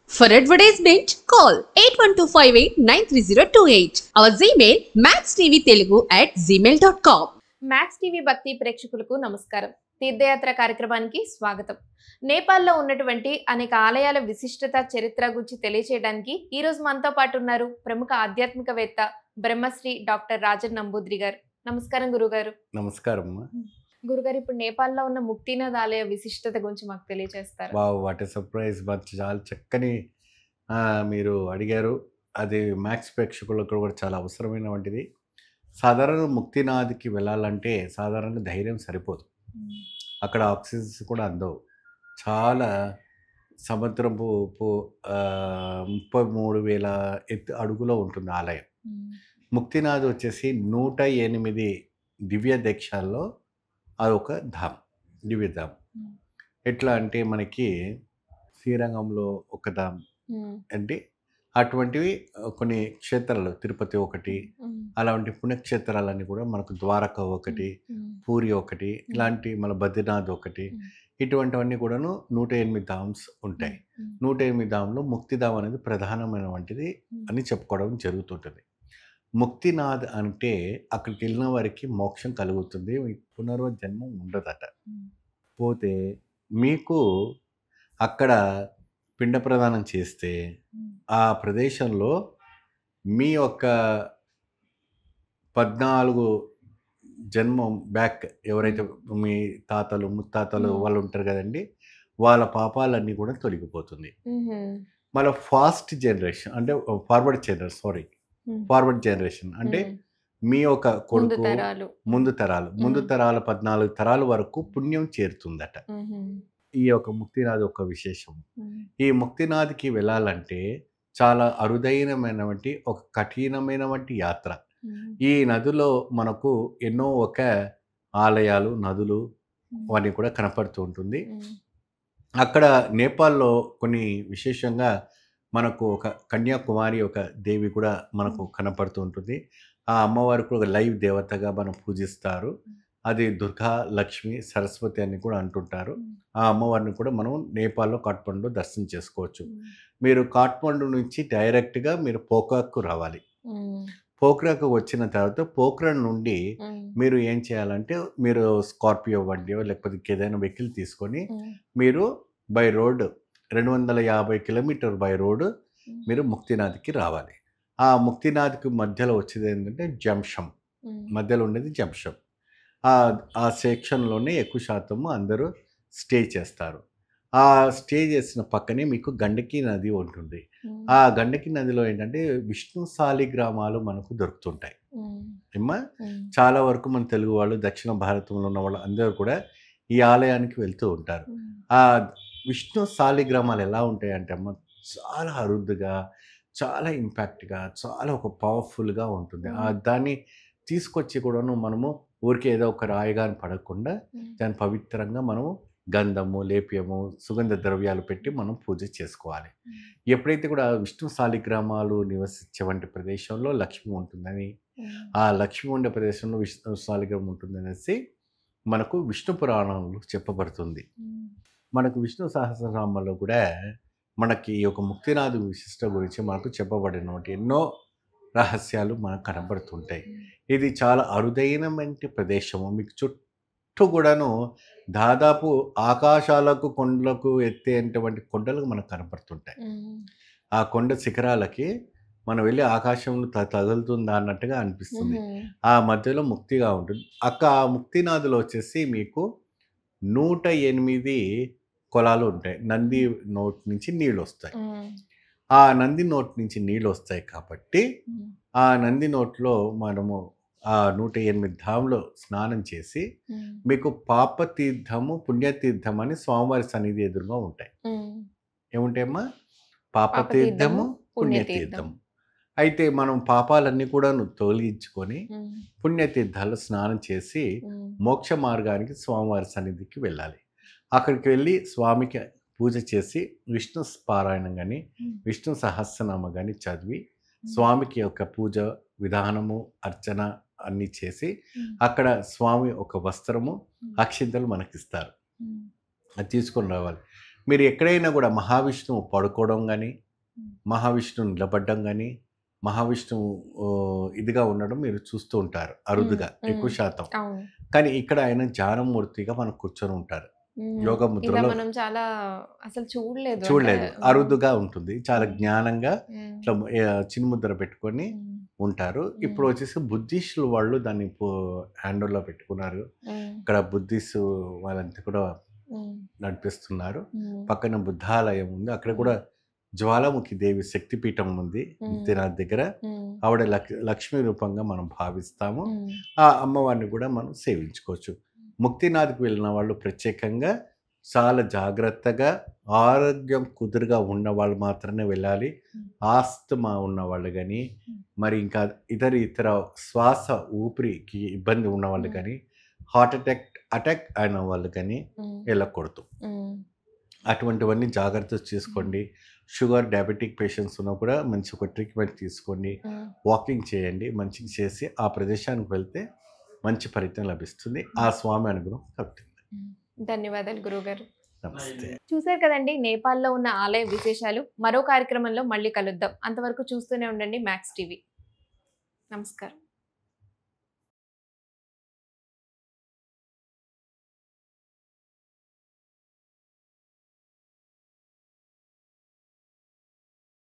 For advertisement, call 8125893028. Our Gmail maxtvtelugu@gmail.com. Max TV భక్తి ప్రేక్షకులకు నమస్కారం. తీర్థయాత్ర కార్యక్రమానికి స్వాగతం. నేపాల్లో ఉన్నటువంటి అనేక ఆలయాల విశిష్టత చరిత్ర గురించి తెలియచేయడానికి ఈ రోజు మనతో పాటు ఉన్నారు ప్రముఖ ఆధ్యాత్మికవేత్త బ్రహ్మశ్రీ డాక్టర్ రాజన్ నంబూద్రి గారు. నమస్కారం గురుగారు. నమస్కారం. గురుగారు, ఇప్పుడు నేపాల్లో ఉన్న ముక్తినాథ్ ఆలయ విశిష్టత గురించి మాకు తెలియజేస్తారు. Wow, what a surprise! చాలా చక్కని మీరు అడిగారు. అది మ్యాక్స్ ప్రేక్షకులకు కూడా చాలా అవసరమైన వంటిది. సాధారణ ముక్తినాథ్కి వెళ్ళాలంటే సాధారణంగా ధైర్యం సరిపోదు. అక్కడ ఆక్సిజన్స్ కూడా అందవు. చాలా సముద్రపు 33,000 అడుగులో ఉంటుంది ఆలయం. ముక్తినాథ్ వచ్చేసి 108 దివ్య దేశాల్లో అదొక ధామ్, దివ్యధామ్. ఎట్లా అంటే మనకి శ్రీరంగంలో ఒక ధామ్ అంటే అటువంటివి కొన్ని క్షేత్రాలు, తిరుపతి ఒకటి, అలాంటి పుణ్యక్షేత్రాలన్నీ కూడా మనకు ద్వారక ఒకటి, పూరి ఒకటి, ఇలాంటి మన బద్రీనాథ్ ఒకటి, ఇటువంటివన్నీ కూడాను 108 ధామ్స్ ఉంటాయి. 108 ధామ్లో ముక్తిధామ్ అనేది ప్రధానమైన వంటిది అని చెప్పుకోవడం జరుగుతుంటుంది. ముక్తినాథ్ అంటే అక్కడికి వెళ్ళిన వారికి మోక్షం కలుగుతుంది, పునర్జన్మ ఉండదట. పోతే మీకు అక్కడ పిండ ప్రదానం చేస్తే ఆ ప్రదేశంలో మీ యొక్క 14 జన్మం బ్యాక్ ఎవరైతే మీ తాతలు ముత్తాతలు వాళ్ళు ఉంటారు కదండి, వాళ్ళ పాపాలన్నీ కూడా తొలగిపోతుంది. మళ్ళీ ఫాస్ట్ జనరేషన్ అంటే ఫార్వర్డ్ జనరేషన్ అంటే మీ యొక్క కొడుకు ముందు తరాలు 14 తరాల వరకు పుణ్యం చేరుతుందట. ఈ యొక్క ముక్తినాథ్ ఒక విశేషం. ఈ ముక్తినాథ్కి వెళ్ళాలంటే చాలా అరుదైనమైనటువంటి ఒక కఠినమైనటువంటి యాత్ర. ఈ నదిలో మనకు ఎన్నో ఒక ఆలయాలు, నదులు అవన్నీ కూడా కనపడుతూ ఉంటుంది. అక్కడ నేపాల్లో కొన్ని విశేషంగా మనకు ఒక కన్యాకుమారి ఒక దేవి కూడా మనకు కనపడుతూ ఉంటుంది. ఆ అమ్మవారు కూడా ఒక లైవ్ దేవతగా మనం పూజిస్తారు. అది దుర్గా, లక్ష్మి, సరస్వతి అని కూడా అంటుంటారు. ఆ అమ్మవారిని కూడా మనం నేపాల్లో కాఠ్మండూలో దర్శనం చేసుకోవచ్చు. మీరు కాఠ్మండు నుంచి డైరెక్ట్గా మీరు పోఖ్రాకు రావాలి. పోఖ్రాకు వచ్చిన తర్వాత పోఖ్రాన్ నుండి మీరు ఏం చేయాలంటే మీరు స్కార్పియో బండియో లేకపోతే ఏదైనా వెహికల్ తీసుకొని మీరు by road 250 kilometer by road మీరు ముక్తినాథ్కి రావాలి. ఆ ముక్తినాథ్కి మధ్యలో వచ్చేది ఏంటంటే జంషం, మధ్యలో ఉండేది జంషం. ఆ సెక్షన్లోనే ఎక్కువ శాతము అందరూ స్టే చేస్తారు. ఆ స్టే చేసిన పక్కనే మీకు గండకి నది ఉంటుంది. ఆ గండకి నదిలో ఏంటంటే విష్ణు సాలిగ్రామాలు మనకు దొరుకుతుంటాయి. ఏమ్మా, చాలా వరకు మన తెలుగు వాళ్ళు, దక్షిణ భారతంలో ఉన్న వాళ్ళు అందరూ కూడా ఈ ఆలయానికి వెళ్తూ ఉంటారు. ఆ విష్ణు సాలిగ్రామాలు ఎలా ఉంటాయి అంటే అమ్మ, చాలా అరుదుగా, చాలా ఇంపాక్ట్గా, చాలా ఒక పవర్ఫుల్గా ఉంటుంది. దాన్ని తీసుకొచ్చి కూడాను మనము ఊరికే ఏదో ఒక రాయిగాని పడకుండా దాన్ని పవిత్రంగా మనము గంధము, లేప్యము, సుగంధ ద్రవ్యాలు పెట్టి మనం పూజ చేసుకోవాలి. ఎప్పుడైతే కూడా విష్ణు సాలిగ్రామాలు నివసించే వంటి ప్రదేశంలో లక్ష్మి ఉంటుందని, ఆ లక్ష్మి ఉండే ప్రదేశంలో విష్ణు సాలిగ్రామం ఉంటుందనేసి మనకు విష్ణు పురాణంలో చెప్పబడుతుంది. మనకు విష్ణు సహస్రనామంలో కూడా మనకి ఈ యొక్క ముక్తినాథ్ విశిష్ట గురించి మనకు చెప్పబడినటువంటి ఎన్నో రహస్యాలు మనకు కనబడుతుంటాయి. ఇది చాలా అరుదైనటువంటి ప్రదేశము. మీకు చుట్టూ కూడాను దాదాపు ఆకాశాలకు, కొండలకు ఎత్తేటువంటి కొండలు మనకు కనపడుతుంటాయి. ఆ కొండ శిఖరాలకి మనం వెళ్ళి ఆకాశంలో తగులుతుందా అన్నట్టుగా అనిపిస్తుంది. ఆ మధ్యలో ముక్తిగా ఉంటుంది. ఆ ముక్తినాథులో వచ్చేసి మీకు 108 కొలాలు ఉంటాయి. నంది నోటి నుంచి నీళ్ళు వస్తాయి. ఆ నంది నోటి నుంచి నీళ్ళు వస్తాయి కాబట్టి ఆ నంది నోట్లో మనము ఆ 108 ధామ్లో స్నానం చేసి మీకు పాప తీర్థము, పుణ్యతీర్థం అని స్వామివారి సన్నిధి ఎదురుగా ఉంటాయి. ఏముంటాయమ్మా? పాప తీర్థము, పుణ్యతీర్థము. అయితే మనం పాపాలన్నీ కూడా తొలగించుకొని పుణ్యతీర్థాలు స్నానం చేసి మోక్ష మార్గానికి స్వామివారి సన్నిధికి వెళ్ళాలి. అక్కడికి వెళ్ళి స్వామికి పూజ చేసి విష్ణు పారాయణం కానీ, విష్ణు సహస్రనామ కానీ చదివి స్వామికి యొక్క పూజ విధానము, అర్చన అన్నీ చేసి అక్కడ స్వామి ఒక వస్త్రము, అక్షింతలు మనకిస్తారు. అది తీసుకొని రావాలి. మీరు ఎక్కడైనా కూడా మహావిష్ణువు పడుకోవడం కానీ, మహావిష్ణువు నిలబడడం కానీ, మహావిష్ణువు ఇదిగా ఉండడం మీరు చూస్తూ ఉంటారు అరుదుగా, ఎక్కువ శాతం. అవును. కానీ ఇక్కడ ఆయన ధ్యానమూర్తిగా మనకు కూర్చొని ఉంటారు. యోగ ఇలా ముద్రలో మనం చాలా అసలు చూడలేదు. చూడలేదు, అరుదుగా ఉంటుంది. చాలా జ్ఞానంగా ఉమ్, ఇట్లా చిన్ముద్ర పెట్టుకొని ఉమ్, ఉంటారు. ఇప్పుడు వచ్చేసి బుద్ధిస్టులు వాళ్ళు దాన్ని హ్యాండ్లో పెట్టుకున్నారు. ఉమ్, ఇక్కడ బుద్ధిస్ట్ వాళ్ళంతా కూడా ఉమ్, నడిపిస్తున్నారు. ఉమ్, పక్కన బుద్ధాలయం ఉంది, అక్కడ కూడా జ్వాలాముఖి దేవి శక్తిపీఠం ఉంది ముక్తినాథ్ దగ్గర. ఉమ్, ఆవిడ లక్ష్మీ రూపంగా మనం భావిస్తాము. ఉమ్, ఆ అమ్మవారిని కూడా మనం సేవించుకోవచ్చు. ముక్తినాథ్కి వెళ్ళిన వాళ్ళు ప్రత్యేకంగా చాలా జాగ్రత్తగా, ఆరోగ్యం కుదురుగా ఉన్న వాళ్ళు మాత్రమే వెళ్ళాలి. ఆస్తమా ఉన్న వాళ్ళు కానీ, మరి ఇంకా ఇతర శ్వాస ఊపిరికి ఇబ్బంది ఉన్న వాళ్ళు కానీ, హార్ట్ అటాక్ అయిన వాళ్ళు కానీ ఉమ్, వెళ్ళకూడదు. ఉమ్, అటువంటివన్నీ జాగ్రత్తలు చేసుకోండి. షుగర్, డయాబెటిక్ పేషెంట్స్ ఉన్నా కూడా మంచి ఒక ట్రీట్మెంట్ తీసుకోండి. ఉమ్. వాకింగ్ చేయండి, మంచిగా చేసి ఆ ప్రదేశానికి వెళ్తే మంచి ఫలితం లభిస్తుంది. ఆ స్వామి అనుగ్రహం కలుగుతుంది. ధన్యవాదాలు గురువుగారు. నమస్తే. చూశారు కదండి నేపాల్లో ఉన్న ఆలయ విశేషాలు. మరో కార్యక్రమంలో మళ్ళీ కలుద్దాం. అంతవరకు చూస్తూనే ఉండండి మ్యాక్స్ టీవీ. నమస్కారం.